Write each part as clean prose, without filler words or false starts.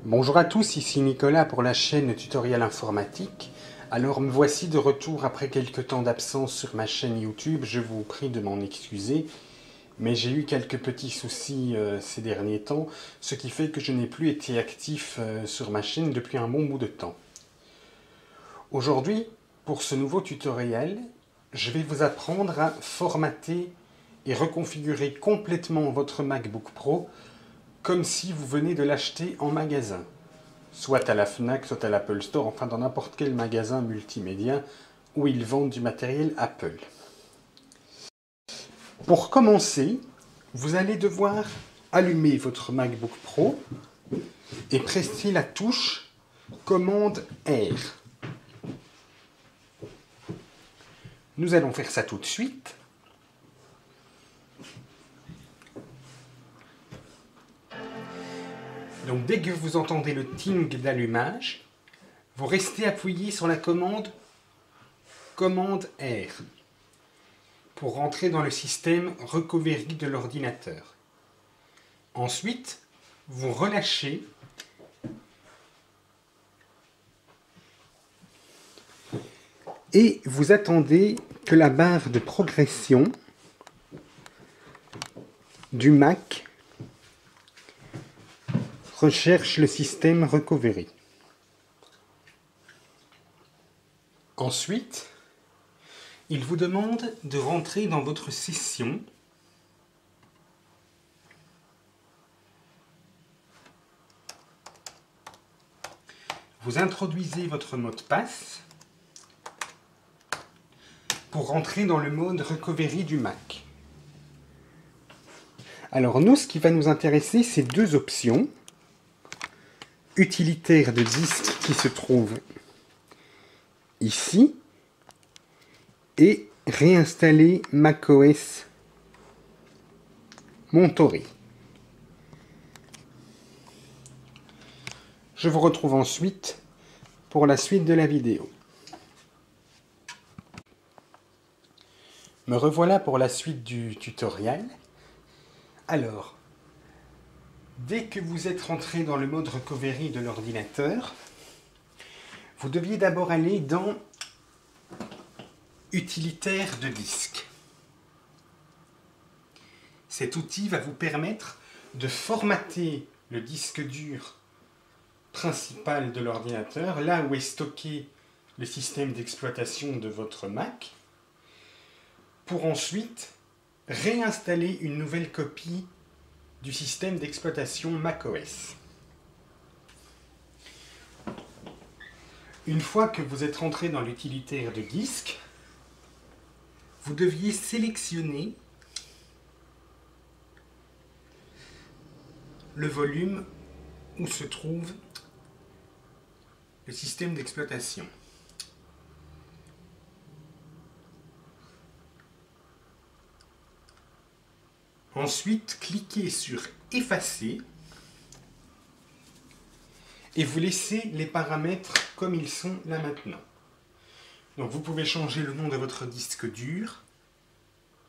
Bonjour à tous, ici Nicolas pour la chaîne Tutoriel Informatique. Alors me voici de retour après quelques temps d'absence sur ma chaîne YouTube. Je vous prie de m'en excuser, mais j'ai eu quelques petits soucis ces derniers temps, ce qui fait que je n'ai plus été actif sur ma chaîne depuis un bon bout de temps. Aujourd'hui, pour ce nouveau tutoriel, je vais vous apprendre à formater et reconfigurer complètement votre MacBook Pro comme si vous venez de l'acheter en magasin, soit à la Fnac, soit à l'Apple Store, enfin dans n'importe quel magasin multimédia où ils vendent du matériel Apple. Pour commencer, vous allez devoir allumer votre MacBook Pro et presser la touche commande R. Nous allons faire ça tout de suite. Donc dès que vous entendez le ting d'allumage, vous restez appuyé sur la commande R pour rentrer dans le système recovery de l'ordinateur. Ensuite, vous relâchez et vous attendez que la barre de progression du Mac recherche le système recovery. Ensuite, il vous demande de rentrer dans votre session . Vous introduisez votre mot de passe pour rentrer dans le mode recovery du Mac. Alors nous, ce qui va nous intéresser, c'est deux options. Utilitaire de disque qui se trouve ici et réinstaller macOS Monterey. Je vous retrouve ensuite pour la suite de la vidéo. Me revoilà pour la suite du tutoriel. Alors, dès que vous êtes rentré dans le mode recovery de l'ordinateur, vous deviez d'abord aller dans Utilitaire de disque. Cet outil va vous permettre de formater le disque dur principal de l'ordinateur, là où est stocké le système d'exploitation de votre Mac, pour ensuite réinstaller une nouvelle copie du système d'exploitation macOS. Une fois que vous êtes rentré dans l'utilitaire de disque, vous deviez sélectionner le volume où se trouve le système d'exploitation. Ensuite, cliquez sur Effacer et vous laissez les paramètres comme ils sont là maintenant. Donc vous pouvez changer le nom de votre disque dur.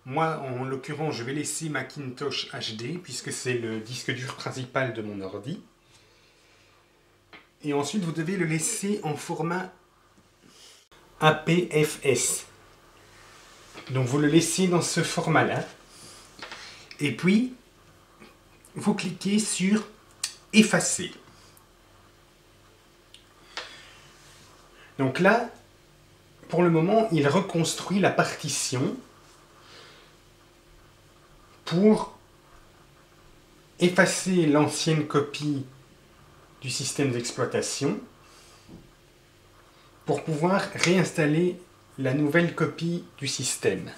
Moi, en l'occurrence, je vais laisser Macintosh HD puisque c'est le disque dur principal de mon ordi. Et ensuite, vous devez le laisser en format APFS. Donc vous le laissez dans ce format-là. Et puis, vous cliquez sur Effacer. Donc là, pour le moment, il reconstruit la partition pour effacer l'ancienne copie du système d'exploitation pour pouvoir réinstaller la nouvelle copie du système.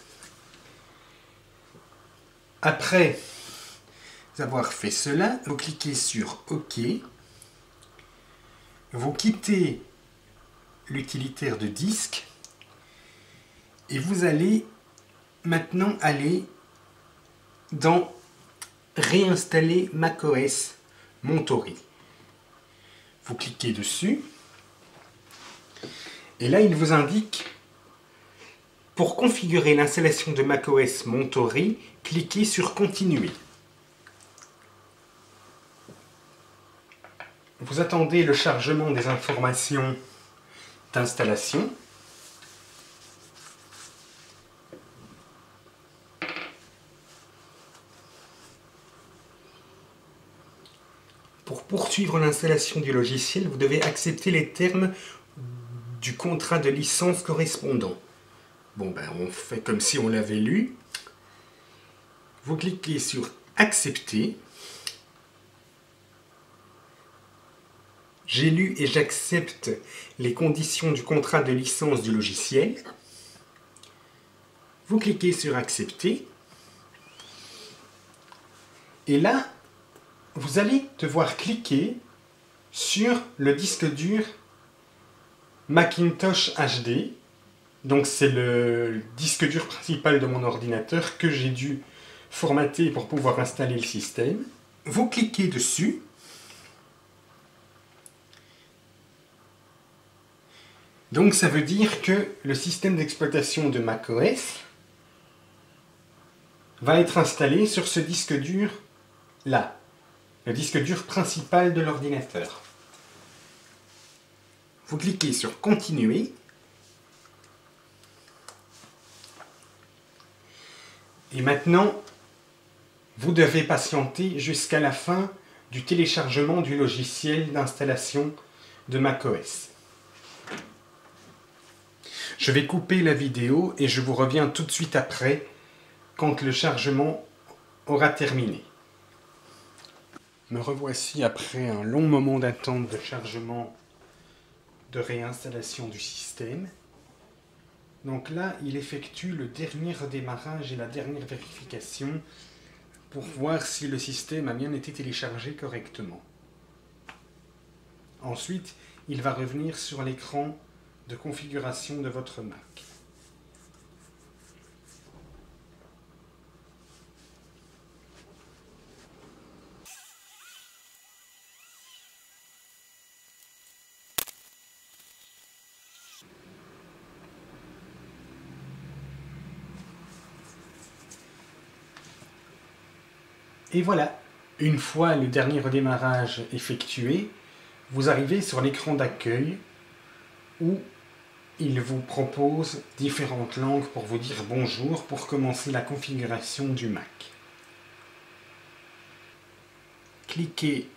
Après avoir fait cela, vous cliquez sur OK, vous quittez l'utilitaire de disque et vous allez maintenant aller dans Réinstaller macOS Monterey. Vous cliquez dessus et là il vous indique pour configurer l'installation de macOS Monterey, cliquez sur Continuer. Vous attendez le chargement des informations d'installation. Pour poursuivre l'installation du logiciel, vous devez accepter les termes du contrat de licence correspondant. Bon, on fait comme si on l'avait lu. Vous cliquez sur « Accepter ». J'ai lu et j'accepte les conditions du contrat de licence du logiciel. Vous cliquez sur « Accepter ». Et là, vous allez devoir cliquer sur le disque dur Macintosh HD. Donc c'est le disque dur principal de mon ordinateur que j'ai dû formater pour pouvoir installer le système. Vous cliquez dessus. Donc ça veut dire que le système d'exploitation de macOS va être installé sur ce disque dur là, le disque dur principal de l'ordinateur. Vous cliquez sur Continuer. Et maintenant, vous devez patienter jusqu'à la fin du téléchargement du logiciel d'installation de macOS. Je vais couper la vidéo et je vous reviens tout de suite après, quand le chargement aura terminé. Me revoici après un long moment d'attente de chargement, de réinstallation du système. Donc là, il effectue le dernier redémarrage et la dernière vérification pour voir si le système a bien été téléchargé correctement. Ensuite, il va revenir sur l'écran de configuration de votre Mac. Et voilà, une fois le dernier redémarrage effectué, vous arrivez sur l'écran d'accueil où il vous propose différentes langues pour vous dire bonjour pour commencer la configuration du Mac. Cliquez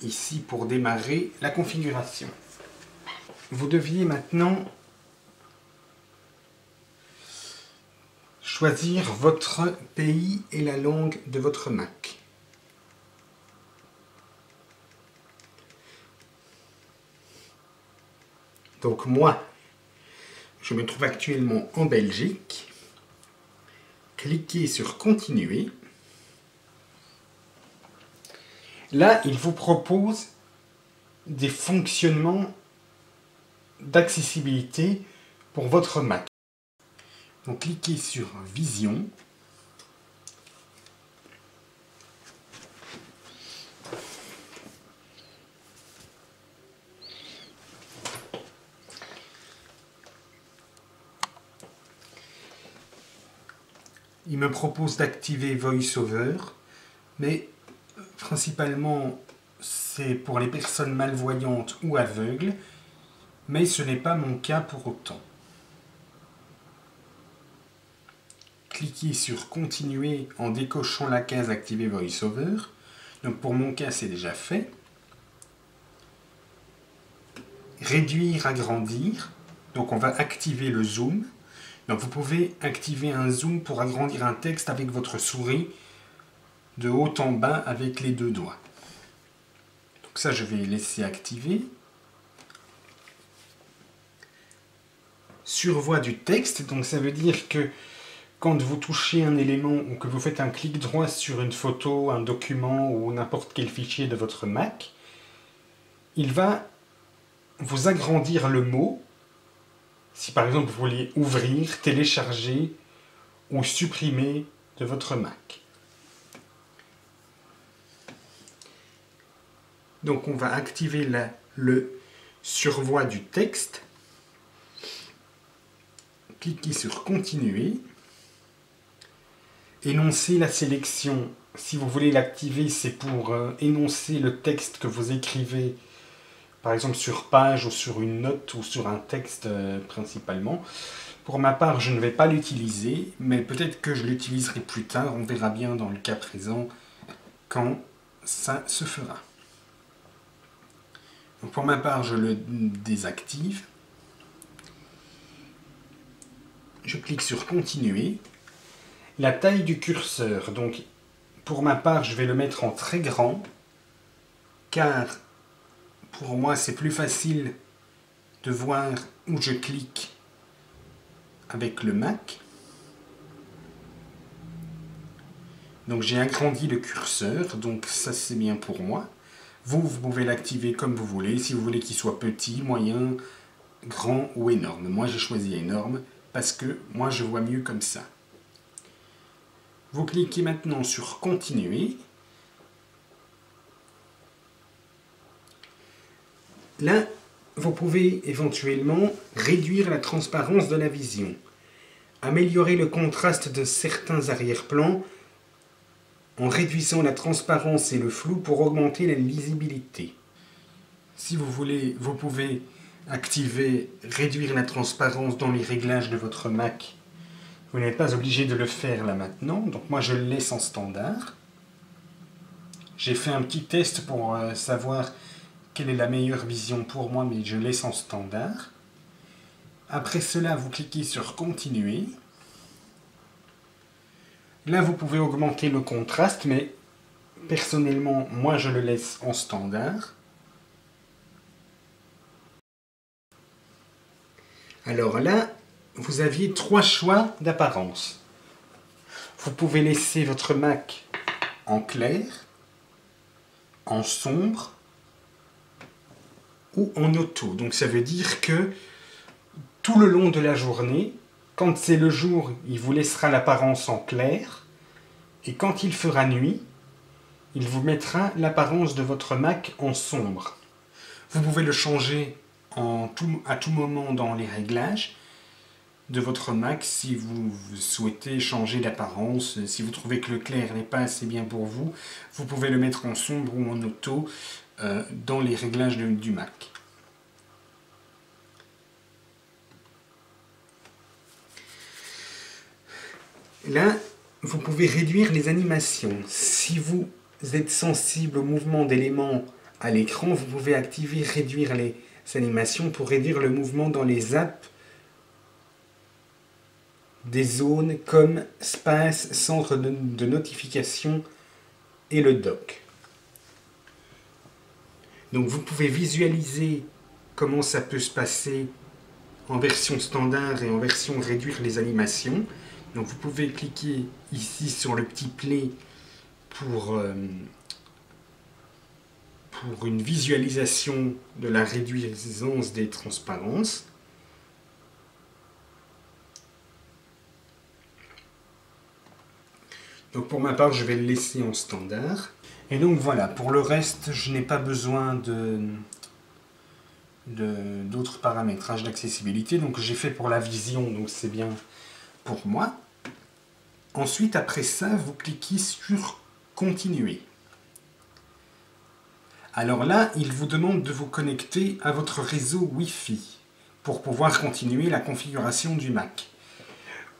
ici pour démarrer la configuration. Vous deviez maintenant choisir votre pays et la langue de votre Mac. Donc moi, je me trouve actuellement en Belgique. Cliquez sur Continuer. Là, il vous propose des fonctionnements d'accessibilité pour votre Mac. Donc cliquez sur Vision. Il me propose d'activer VoiceOver, mais principalement c'est pour les personnes malvoyantes ou aveugles, mais ce n'est pas mon cas pour autant. Cliquez sur Continuer en décochant la case Activer VoiceOver. Donc pour mon cas, c'est déjà fait. Réduire, agrandir. Donc on va activer le zoom. Donc vous pouvez activer un zoom pour agrandir un texte avec votre souris de haut en bas avec les deux doigts. Donc ça, je vais laisser activer. Survoi du texte. Donc ça veut dire que quand vous touchez un élément ou que vous faites un clic droit sur une photo, un document ou n'importe quel fichier de votre Mac, il va vous agrandir le mot. Si par exemple vous voulez ouvrir, télécharger ou supprimer de votre Mac. Donc on va activer le survoi du texte. Cliquez sur Continuer. Énoncez la sélection si vous voulez l'activer, c'est pour énoncer le texte que vous écrivez, par exemple sur page ou sur une note ou sur un texte principalement. Pour ma part, je ne vais pas l'utiliser, mais peut-être que je l'utiliserai plus tard. On verra bien dans le cas présent quand ça se fera. Donc pour ma part, je le désactive. Je clique sur continuer. La taille du curseur, donc pour ma part, je vais le mettre en très grand, car pour moi, c'est plus facile de voir où je clique avec le Mac. Donc j'ai agrandi le curseur, donc ça c'est bien pour moi. Vous pouvez l'activer comme vous voulez, si vous voulez qu'il soit petit, moyen, grand ou énorme. Moi j'ai choisi énorme parce que moi je vois mieux comme ça. Vous cliquez maintenant sur continuer. Là, vous pouvez éventuellement réduire la transparence de la vision, améliorer le contraste de certains arrière-plans en réduisant la transparence et le flou pour augmenter la lisibilité. Si vous voulez, vous pouvez activer, réduire la transparence dans les réglages de votre Mac. Vous n'êtes pas obligé de le faire là maintenant, donc moi je le laisse en standard. J'ai fait un petit test pour savoir quelle est la meilleure vision pour moi, mais je laisse en standard. Après cela, vous cliquez sur continuer. Là, vous pouvez augmenter le contraste, mais personnellement, moi je le laisse en standard. Alors là, vous aviez 3 choix d'apparence. Vous pouvez laisser votre Mac en clair, en sombre ou en auto. Donc ça veut dire que tout le long de la journée, quand c'est le jour, il vous laissera l'apparence en clair, et quand il fera nuit, il vous mettra l'apparence de votre Mac en sombre. Vous pouvez le changer à tout moment dans les réglages de votre Mac si vous souhaitez changer d'apparence. Si vous trouvez que le clair n'est pas assez bien pour vous, vous pouvez le mettre en sombre ou en auto dans les réglages du Mac. Là, vous pouvez réduire les animations. Si vous êtes sensible au mouvement d'éléments à l'écran, vous pouvez activer réduire les animations pour réduire le mouvement dans les apps des zones comme Space, centre de notification et le dock. Donc vous pouvez visualiser comment ça peut se passer en version standard et en version réduire les animations. Donc vous pouvez cliquer ici sur le petit play pour une visualisation de la réduisance des transparences. Donc pour ma part, je vais le laisser en standard. Et donc voilà, pour le reste, je n'ai pas besoin d'autres paramétrages d'accessibilité. Donc j'ai fait pour la vision, donc c'est bien pour moi. Ensuite, après ça, vous cliquez sur continuer. Alors là, il vous demande de vous connecter à votre réseau Wi-Fi pour pouvoir continuer la configuration du Mac.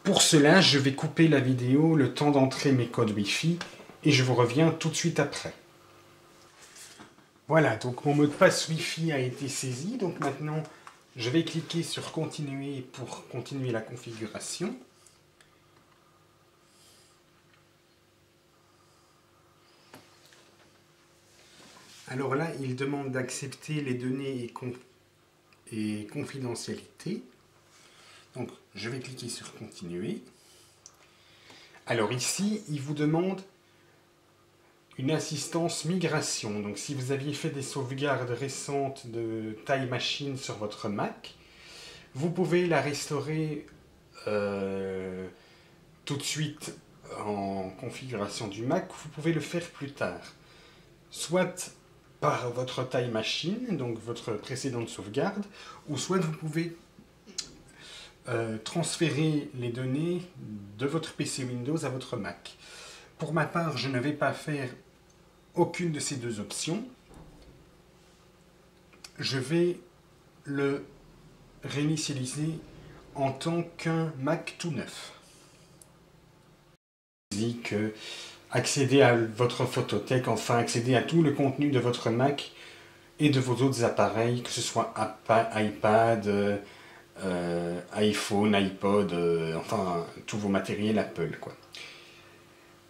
Pour cela, je vais couper la vidéo le temps d'entrer mes codes Wi-Fi et je vous reviens tout de suite après. Voilà, donc mon mot de passe Wi-Fi a été saisi. Donc maintenant, je vais cliquer sur continuer pour continuer la configuration. Alors là, il demande d'accepter les données et confidentialité. Donc, je vais cliquer sur continuer. Alors ici, il vous demande une assistance migration. Donc, si vous aviez fait des sauvegardes récentes de Time Machine sur votre Mac, vous pouvez la restaurer tout de suite en configuration du Mac. Vous pouvez le faire plus tard. Soit par votre Time Machine, donc votre précédente sauvegarde, ou soit vous pouvez transférer les données de votre PC Windows à votre Mac. Pour ma part, je ne vais pas faire aucune de ces deux options. Je vais le réinitialiser en tant qu'un Mac tout neuf. Que accéder à votre photothèque, enfin accéder à tout le contenu de votre Mac et de vos autres appareils, que ce soit iPad, iPhone, iPod, enfin tous vos matériels Apple, quoi.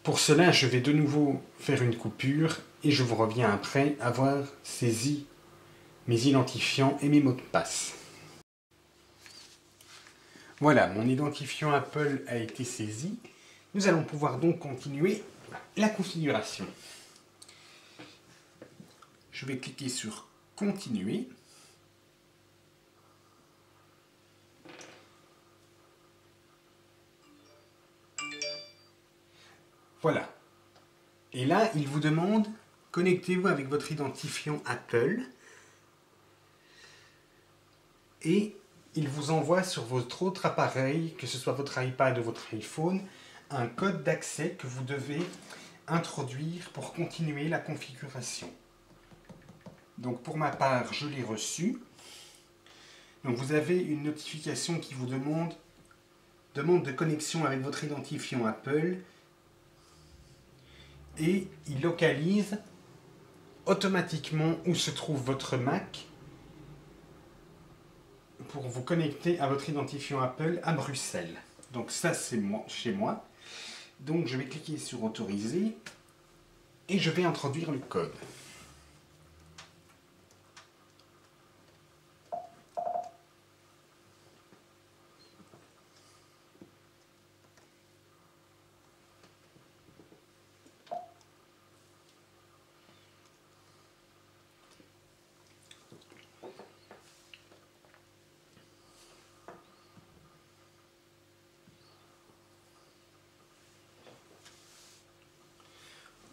Pour cela, je vais de nouveau faire une coupure et je vous reviens après avoir saisi mes identifiants et mes mots de passe. Voilà, mon identifiant Apple a été saisi. Nous allons pouvoir donc continuer la configuration. Je vais cliquer sur Continuer. Voilà. Et là, il vous demande, connectez-vous avec votre identifiant Apple. Et il vous envoie sur votre autre appareil, que ce soit votre iPad ou votre iPhone, un code d'accès que vous devez introduire pour continuer la configuration. Donc pour ma part, je l'ai reçu. Donc vous avez une notification qui vous demande de connexion avec votre identifiant Apple et il localise automatiquement où se trouve votre Mac pour vous connecter à votre identifiant Apple à Bruxelles. Donc ça c'est chez moi. Donc je vais cliquer sur autoriser et je vais introduire le code.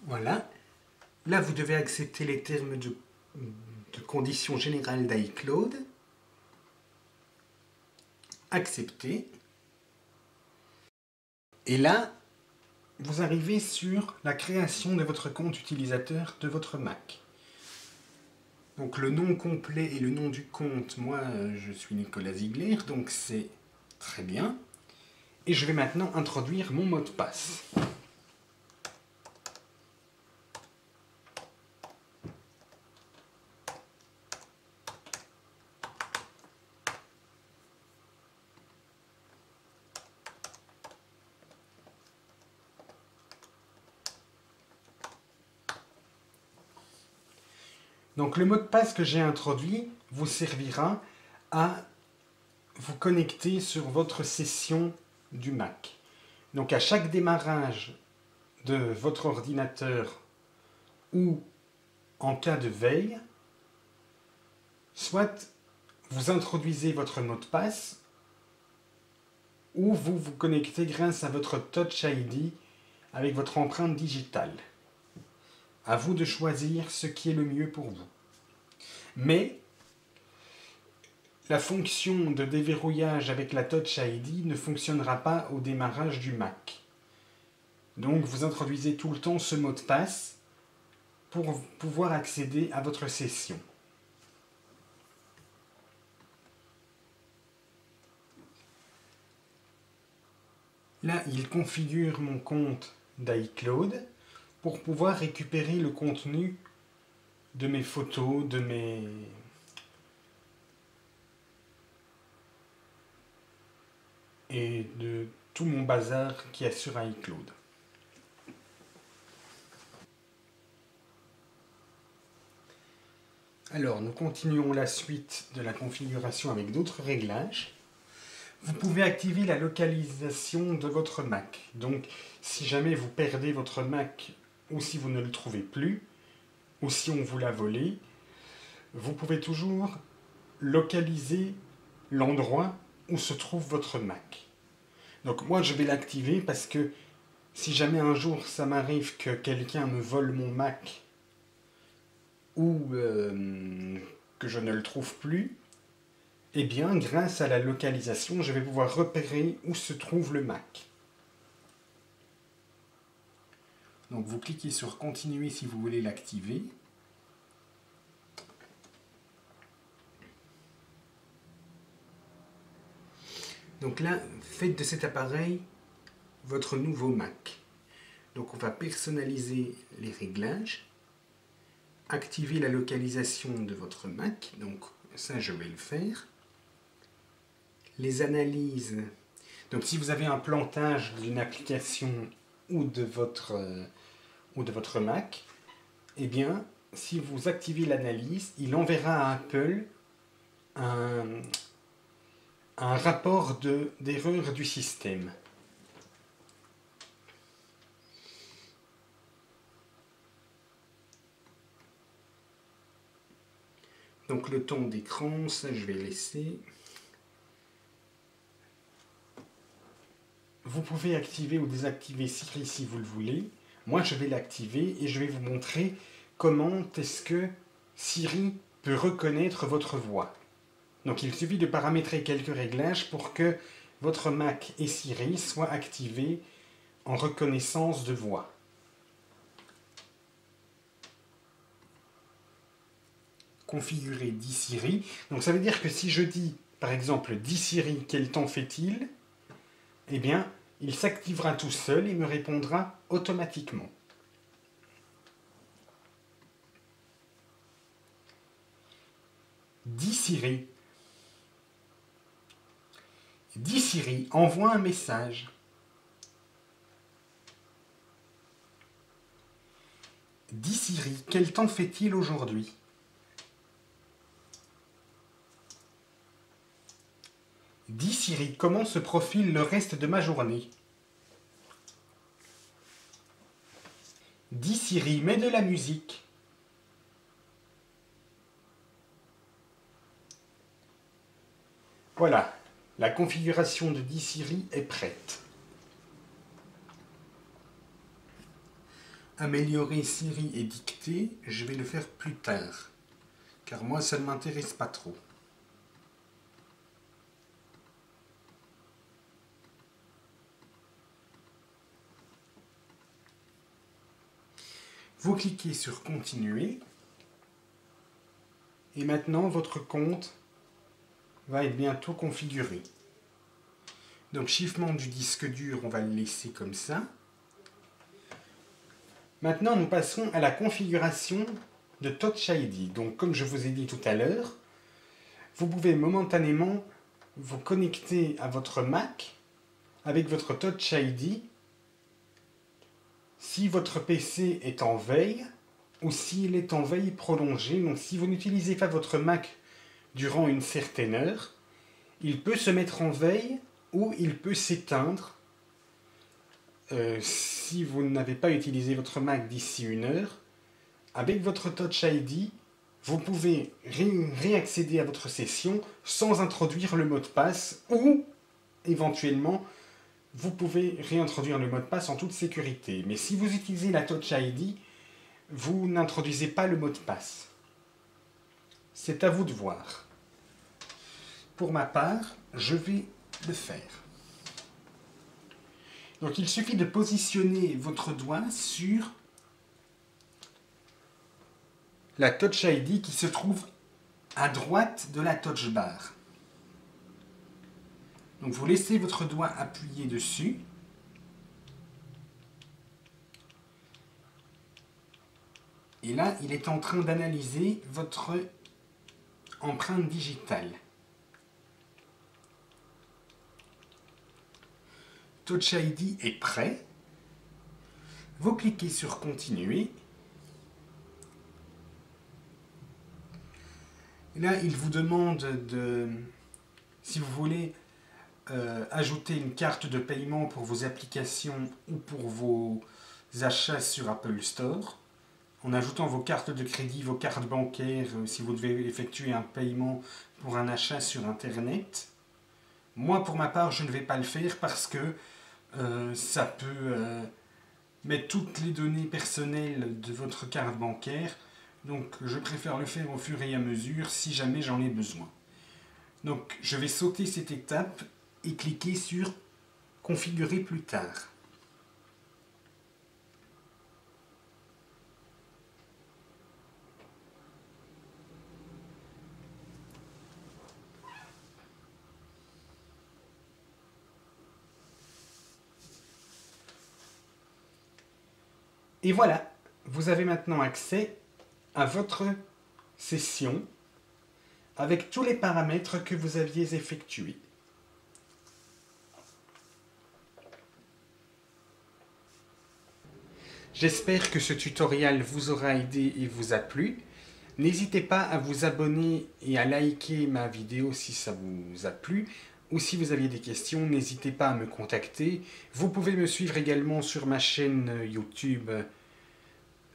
Voilà. Là, vous devez accepter les termes de conditions générales d'iCloud. Accepter. Et là, vous arrivez sur la création de votre compte utilisateur de votre Mac. Donc le nom complet et le nom du compte, moi je suis Nicolas Ziegler, donc c'est très bien. Et je vais maintenant introduire mon mot de passe. Donc le mot de passe que j'ai introduit vous servira à vous connecter sur votre session du Mac. Donc à chaque démarrage de votre ordinateur ou en cas de veille, soit vous introduisez votre mot de passe ou vous vous connectez grâce à votre Touch ID avec votre empreinte digitale. À vous de choisir ce qui est le mieux pour vous. Mais la fonction de déverrouillage avec la Touch ID ne fonctionnera pas au démarrage du Mac. Donc vous introduisez tout le temps ce mot de passe pour pouvoir accéder à votre session. Là, il configure mon compte d'iCloud pour pouvoir récupérer le contenu de mes photos, et de tout mon bazar qui est sur iCloud. Alors, nous continuons la suite de la configuration avec d'autres réglages. Vous pouvez activer la localisation de votre Mac. Donc, si jamais vous perdez votre Mac ou si vous ne le trouvez plus, ou si on vous l'a volé, vous pouvez toujours localiser l'endroit où se trouve votre Mac. Donc moi je vais l'activer parce que si jamais un jour ça m'arrive que quelqu'un me vole mon Mac ou que je ne le trouve plus, eh bien grâce à la localisation je vais pouvoir repérer où se trouve le Mac. Donc vous cliquez sur continuer si vous voulez l'activer. Donc là, faites de cet appareil votre nouveau Mac. Donc on va personnaliser les réglages, activer la localisation de votre Mac, donc ça je vais le faire. Les analyses, donc si vous avez un plantage d'une application ou de votre Mac, eh bien si vous activez l'analyse, il enverra à Apple un rapport d'erreur du système. Donc le ton d'écran, ça je vais laisser. Vous pouvez activer ou désactiver Siri si vous le voulez. Moi je vais l'activer et je vais vous montrer comment est-ce que Siri peut reconnaître votre voix. Donc il suffit de paramétrer quelques réglages pour que votre Mac et Siri soient activés en reconnaissance de voix. Configurer Dis Siri. Donc ça veut dire que si je dis, par exemple, Dis Siri, quel temps fait-il? Eh bien, il s'activera tout seul et me répondra automatiquement. Dis Siri. Dis Siri, envoie un message. Dis Siri, quel temps fait-il aujourd'hui? Dis Siri, comment se profile le reste de ma journée? Dis Siri, mets de la musique. Voilà, la configuration de Dis Siri est prête. Améliorer Siri et dictée, je vais le faire plus tard, car moi ça ne m'intéresse pas trop. Vous cliquez sur Continuer. Et maintenant, votre compte va être bientôt configuré. Donc, chiffrement du disque dur, on va le laisser comme ça. Maintenant, nous passons à la configuration de Touch ID. Donc, comme je vous ai dit tout à l'heure, vous pouvez momentanément vous connecter à votre Mac avec votre Touch ID si votre PC est en veille ou s'il est en veille prolongée. Donc si vous n'utilisez pas votre Mac durant une certaine heure, il peut se mettre en veille ou il peut s'éteindre. Si vous n'avez pas utilisé votre Mac d'ici une heure, avec votre Touch ID, vous pouvez réaccéder à votre session sans introduire le mot de passe ou éventuellement vous pouvez réintroduire le mot de passe en toute sécurité. Mais si vous utilisez la Touch ID, vous n'introduisez pas le mot de passe. C'est à vous de voir. Pour ma part, je vais le faire. Donc il suffit de positionner votre doigt sur la Touch ID qui se trouve à droite de la touch bar. Donc vous laissez votre doigt appuyé dessus. Et là, il est en train d'analyser votre empreinte digitale. Touch ID est prêt. Vous cliquez sur Continuer. Et là, il vous demande si vous voulez ajouter une carte de paiement pour vos applications ou pour vos achats sur Apple Store. En ajoutant vos cartes de crédit, vos cartes bancaires, si vous devez effectuer un paiement pour un achat sur Internet. Moi, pour ma part, je ne vais pas le faire parce que ça peut mettre toutes les données personnelles de votre carte bancaire. Donc, je préfère le faire au fur et à mesure si jamais j'en ai besoin. Donc, je vais sauter cette étape et cliquer sur Configurer plus tard. Et voilà, vous avez maintenant accès à votre session avec tous les paramètres que vous aviez effectués. J'espère que ce tutoriel vous aura aidé et vous a plu. N'hésitez pas à vous abonner et à liker ma vidéo si ça vous a plu. Ou si vous aviez des questions, n'hésitez pas à me contacter. Vous pouvez me suivre également sur ma chaîne YouTube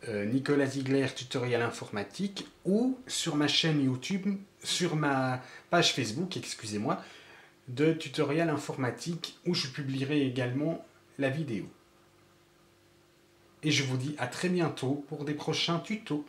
Nicolas Ziegler Tutoriel Informatique ou sur ma chaîne YouTube, sur ma page Facebook, excusez-moi, de Tutoriel Informatique où je publierai également la vidéo. Et je vous dis à très bientôt pour des prochains tutos.